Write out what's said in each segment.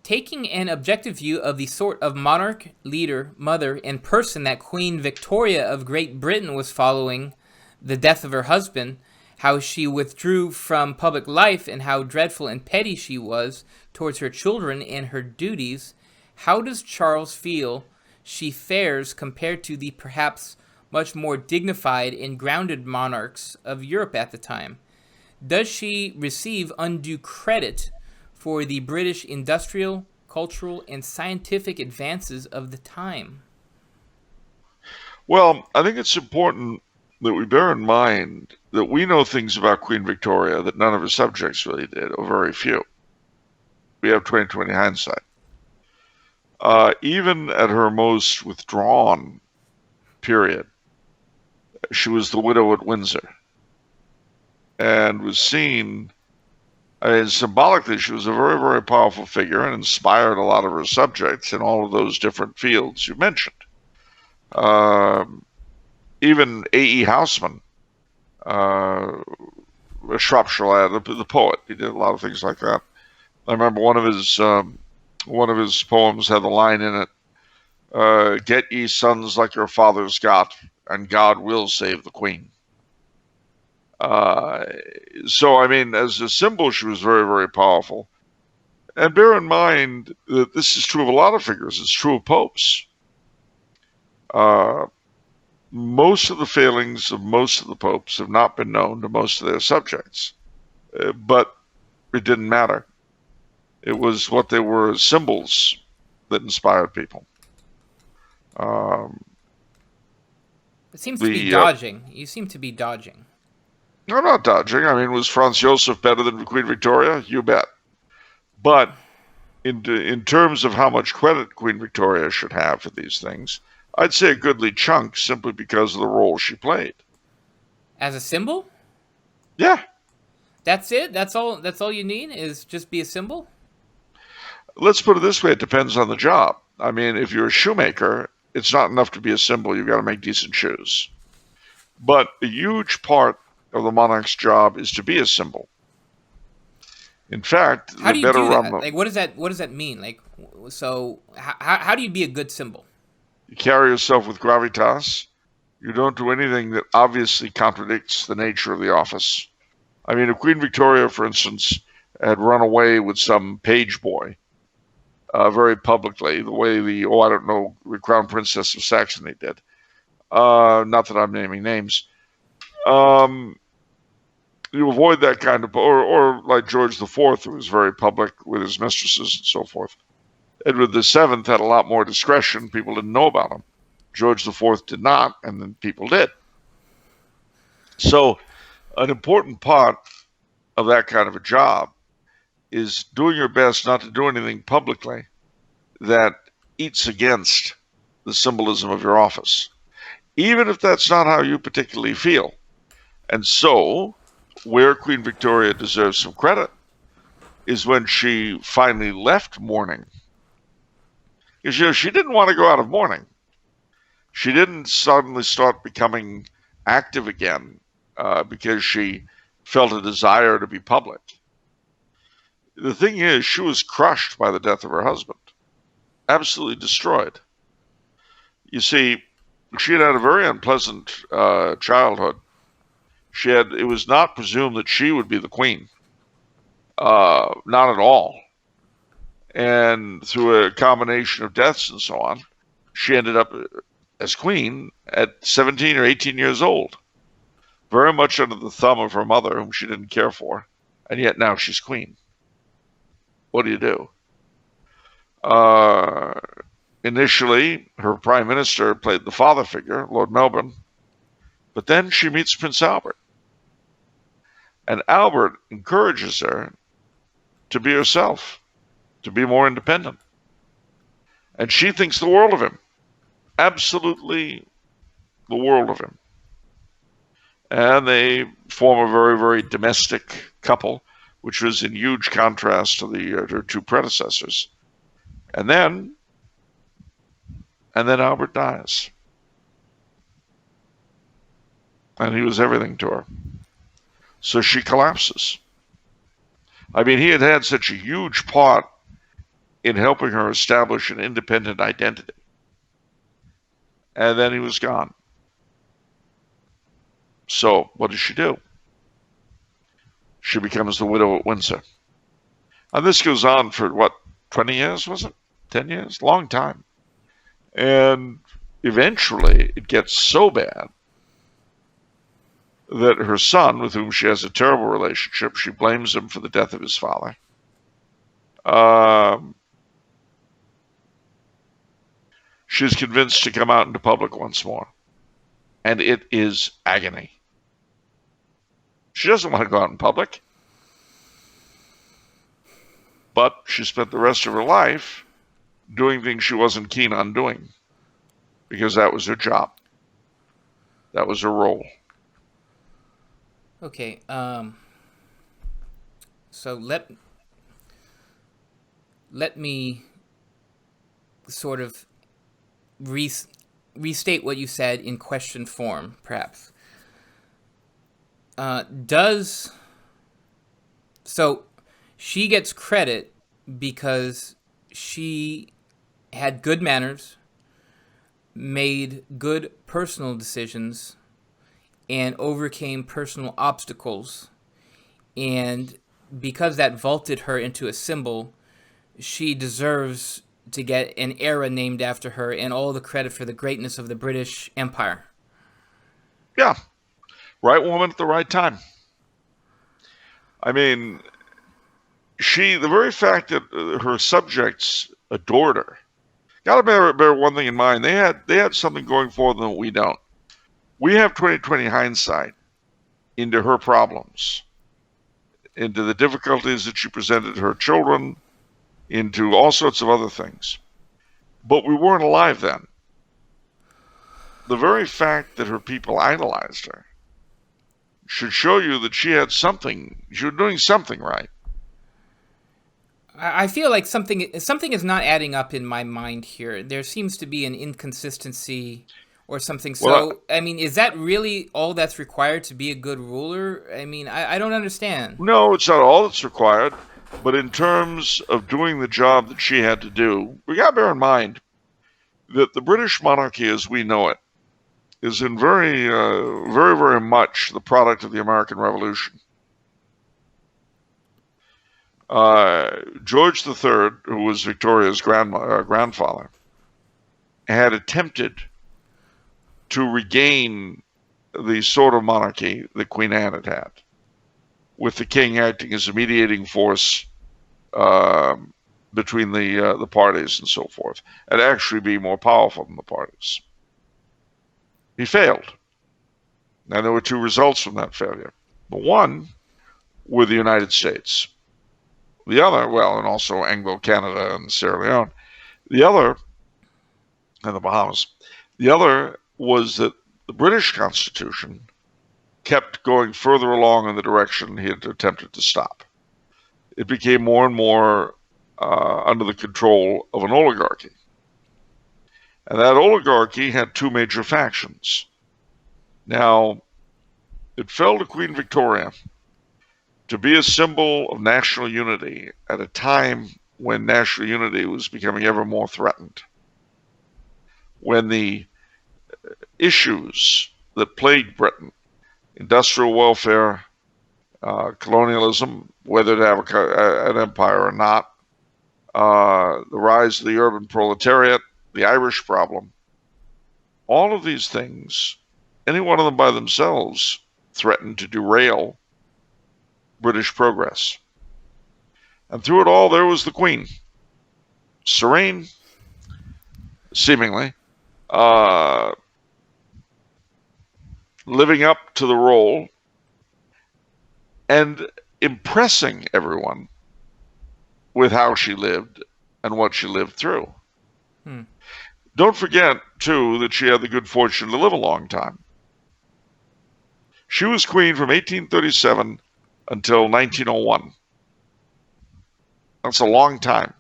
Taking an objective view of the sort of monarch, leader, mother, and person that Queen Victoria of Great Britain was following the death of her husband, how she withdrew from public life, and how dreadful and petty she was towards her children and her duties, how does Charles feel she fares compared to the perhaps much more dignified and grounded monarchs of Europe at the time? Does she receive undue credit for the British industrial, cultural, and scientific advances of the time? Well, I think it's important that we bear in mind that we know things about Queen Victoria that none of her subjects really did, or very few. We have 20/20 hindsight. Even at her most withdrawn period, she was the widow at Windsor and was seen, I mean, symbolically, she was a very, very powerful figure and inspired a lot of her subjects in all of those different fields you mentioned. Even A.E. Housman, a Shropshire lad, the poet, he did a lot of things like that. I remember one of his poems had the line in it, "Get ye sons like your fathers got, and God will save the Queen." So, I mean, as a symbol, she was very, very powerful. And bear in mind that this is true of a lot of figures. It's true of popes. Most of the failings of most of the popes have not been known to most of their subjects. But it didn't matter. It was what they were as symbols that inspired people. It seems to be dodging. You seem to be dodging. No, I'm not dodging. I mean, was Franz Josef better than Queen Victoria? You bet. But in terms of how much credit Queen Victoria should have for these things, I'd say a goodly chunk, simply because of the role she played. As a symbol? Yeah. That's it? That's all you need, is just be a symbol? Let's put it this way, it depends on the job. I mean, if you're a shoemaker, it's not enough to be a symbol. You've got to make decent shoes. But a huge part of the monarch's job is to be a symbol. In fact, how do you do that? Like, what does that mean? Like, so how do you be a good symbol? You carry yourself with gravitas. You don't do anything that obviously contradicts the nature of the office. I mean, if Queen Victoria, for instance, had run away with some page boy very publicly, the way the Crown Princess of Saxony did. Not that I'm naming names. You avoid that kind of, or like George IV, who was very public with his mistresses and so forth. Edward VII had a lot more discretion. People didn't know about him. George IV did not, and then people did. So an important part of that kind of a job is doing your best not to do anything publicly that eats against the symbolism of your office, even if that's not how you particularly feel. And so, where Queen Victoria deserves some credit is when she finally left mourning. Because, she didn't want to go out of mourning. She didn't suddenly start becoming active again because she felt a desire to be public. The thing is, she was crushed by the death of her husband, absolutely destroyed. You see, she had had a very unpleasant childhood. It was not presumed that she would be the queen, not at all. And through a combination of deaths and so on, she ended up as queen at 17 or 18 years old, very much under the thumb of her mother, whom she didn't care for, and yet now she's queen. What do you do? Initially, her prime minister played the father figure, Lord Melbourne, but then she meets Prince Albert. And Albert encourages her to be herself, to be more independent. And she thinks the world of him, absolutely the world of him. And they form a very, very domestic couple, which was in huge contrast to her two predecessors. And then Albert dies. And he was everything to her. So she collapses. I mean, he had had such a huge part in helping her establish an independent identity. And then he was gone. So what does she do? She becomes the widow at Windsor. And this goes on for, 20 years, was it? 10 years? Long time. And eventually it gets so bad that her son, with whom she has a terrible relationship, she blames him for the death of his father. She's convinced to come out into public once more. And it is agony. She doesn't want to go out in public. But she spent the rest of her life doing things she wasn't keen on doing, because that was her job. That was her role. Okay. So let me sort of restate what you said in question form, perhaps. So she gets credit because she had good manners, made good personal decisions, and overcame personal obstacles. And because that vaulted her into a symbol, she deserves to get an era named after her and all the credit for the greatness of the British Empire. Yeah. Right woman at the right time. I mean, the very fact that her subjects adored her. Got to bear one thing in mind. They had something going for them that we don't. We have 20/20 hindsight into her problems, into the difficulties that she presented to her children, into all sorts of other things. But we weren't alive then. The very fact that her people idolized her should show you that she was doing something right. I feel like something is not adding up in my mind here. There seems to be an inconsistency or something. So, I mean, is that really all that's required to be a good ruler? I mean, I don't understand. No, it's not all that's required. But in terms of doing the job that she had to do, we got to bear in mind that the British monarchy as we know it is in very, very much the product of the American Revolution. George III, who was Victoria's grandfather, had attempted to regain the sort of monarchy that Queen Anne had had, with the king acting as a mediating force between the parties and so forth, and actually be more powerful than the parties. He failed. And there were two results from that failure. But one were the United States. The other, and also Anglo-Canada and Sierra Leone. The other, and the Bahamas. The other was that the British Constitution kept going further along in the direction he had attempted to stop. It became more and more under the control of an oligarchy. And that oligarchy had two major factions. Now, it fell to Queen Victoria to be a symbol of national unity at a time when national unity was becoming ever more threatened. When the issues that plagued Britain, industrial welfare, colonialism, whether to have an empire or not, the rise of the urban proletariat, the Irish problem, all of these things, any one of them by themselves, threatened to derail British progress. And through it all, there was the Queen, serene, seemingly, living up to the role and impressing everyone with how she lived and what she lived through. Don't forget, too, that she had the good fortune to live a long time. She was queen from 1837 until 1901. That's a long time.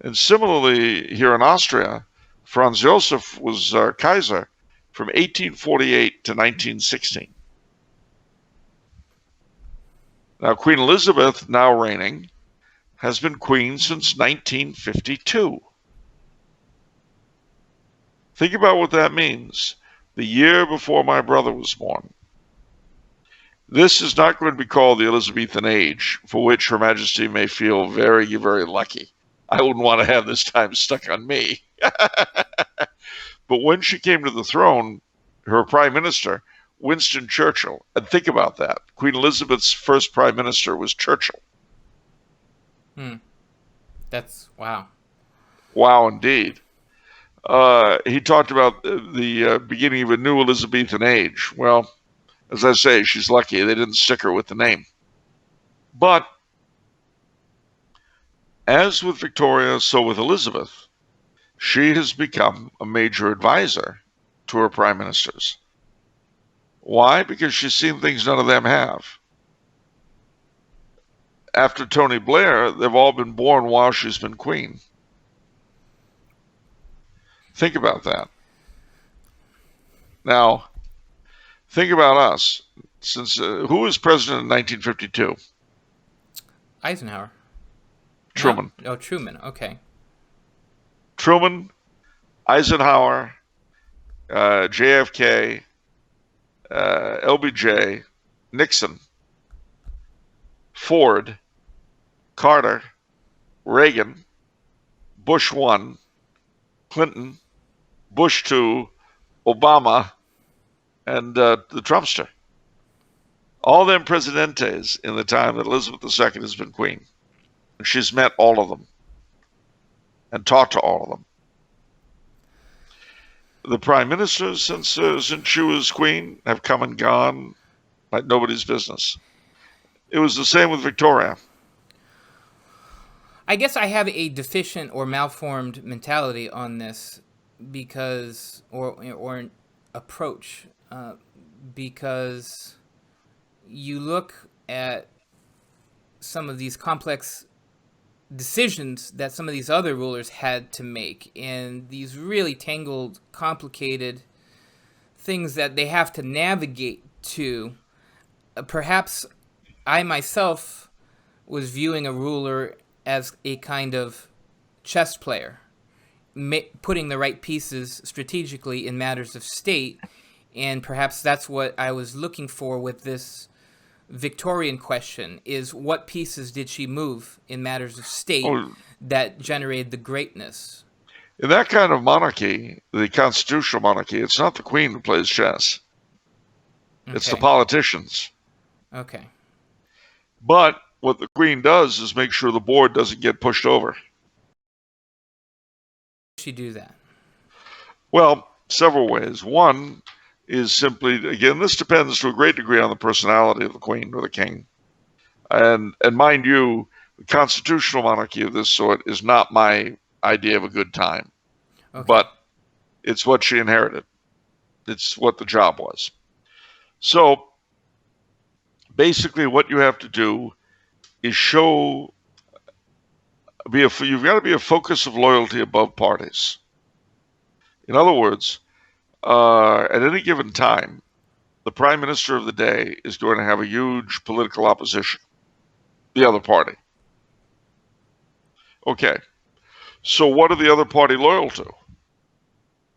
And similarly, here in Austria, Franz Josef was Kaiser from 1848 to 1916. Now, Queen Elizabeth, now reigning, has been queen since 1952. Think about what that means. The year before my brother was born. This is not going to be called the Elizabethan age, for which Her Majesty may feel very, very lucky. I wouldn't want to have this time stuck on me. But when she came to the throne, her prime minister, Winston Churchill, and think about that. Queen Elizabeth's first prime minister was Churchill. That's wow. Wow, indeed. He talked about the beginning of a new Elizabethan age. Well, as I say, she's lucky they didn't stick her with the name. But as with Victoria, so with Elizabeth, she has become a major advisor to her prime ministers. Why? Because she's seen things none of them have. After Tony Blair, they've all been born while she's been queen. Think about that. Now, think about us. Since who was president in 1952? Eisenhower. Truman. No? Oh, Truman. Okay. Truman, Eisenhower, JFK, LBJ, Nixon, Ford, Carter, Reagan, Bush 1, Clinton, Bush 2, Obama, and the Trumpster. All them presidentes in the time that Elizabeth II has been queen. And she's met all of them and talked to all of them. The prime ministers, since she was queen, have come and gone like nobody's business. It was the same with Victoria. I guess I have a deficient or malformed mentality on this because, or approach, because you look at some of these complex decisions that some of these other rulers had to make, and these really tangled, complicated things that they have to navigate to. Perhaps I myself was viewing a ruler as a kind of chess player, putting the right pieces strategically in matters of state, and perhaps that's what I was looking for with this Victorian question, is what pieces did she move in matters of state that generated the greatness? In that kind of monarchy, the constitutional monarchy, it's not the queen who plays chess. It's the politicians. Okay. But what the queen does is make sure the board doesn't get pushed over. She do that? Well, several ways. One is simply, again, this depends to a great degree on the personality of the queen or the king. And mind you, the constitutional monarchy of this sort is not my idea of a good time. Okay. But it's what she inherited. It's what the job was. So basically what you have to do is you've got to be a focus of loyalty above parties. In other words, at any given time, the prime minister of the day is going to have a huge political opposition, the other party. Okay, so what are the other party loyal to?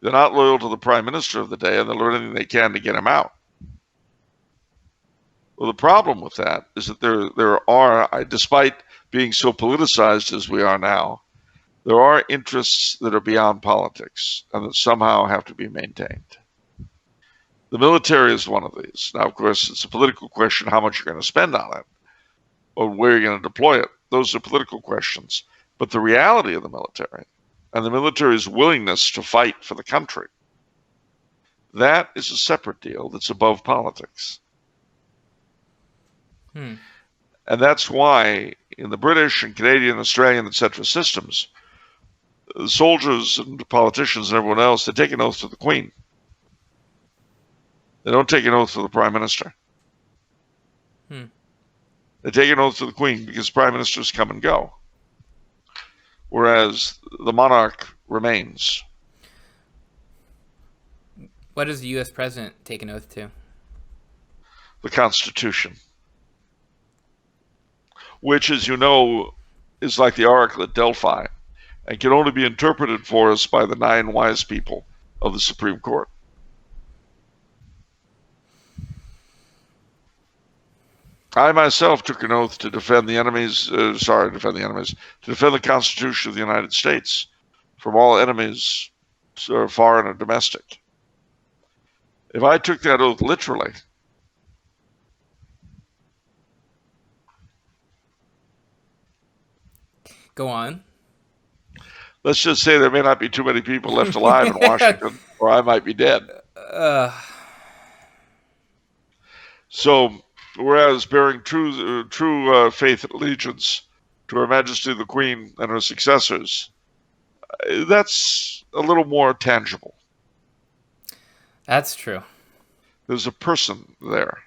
They're not loyal to the prime minister of the day, and they'll do anything they can to get him out. Well, the problem with that is that there are, despite being so politicized as we are now, there are interests that are beyond politics and that somehow have to be maintained. The military is one of these. Now, of course, it's a political question how much you're going to spend on it or where you're going to deploy it. Those are political questions. But the reality of the military and the military's willingness to fight for the country, that is a separate deal that's above politics. And that's why in the British and Canadian, Australian, etc. systems, the soldiers and politicians and everyone else, they take an oath to the Queen. They don't take an oath to the Prime Minister. They take an oath to the Queen because Prime Ministers come and go, whereas the monarch remains. What does the U.S. President take an oath to? The Constitution, which, as you know, is like the oracle at Delphi and can only be interpreted for us by the 9 wise people of the Supreme Court. I myself took an oath to defend the Constitution of the United States from all enemies, foreign and domestic. If I took that oath literally, Go on. let's just say there may not be too many people left alive in Washington, or I might be dead. So, whereas bearing true faith and allegiance to Her Majesty the Queen and her successors, that's a little more tangible. That's true. There's a person there.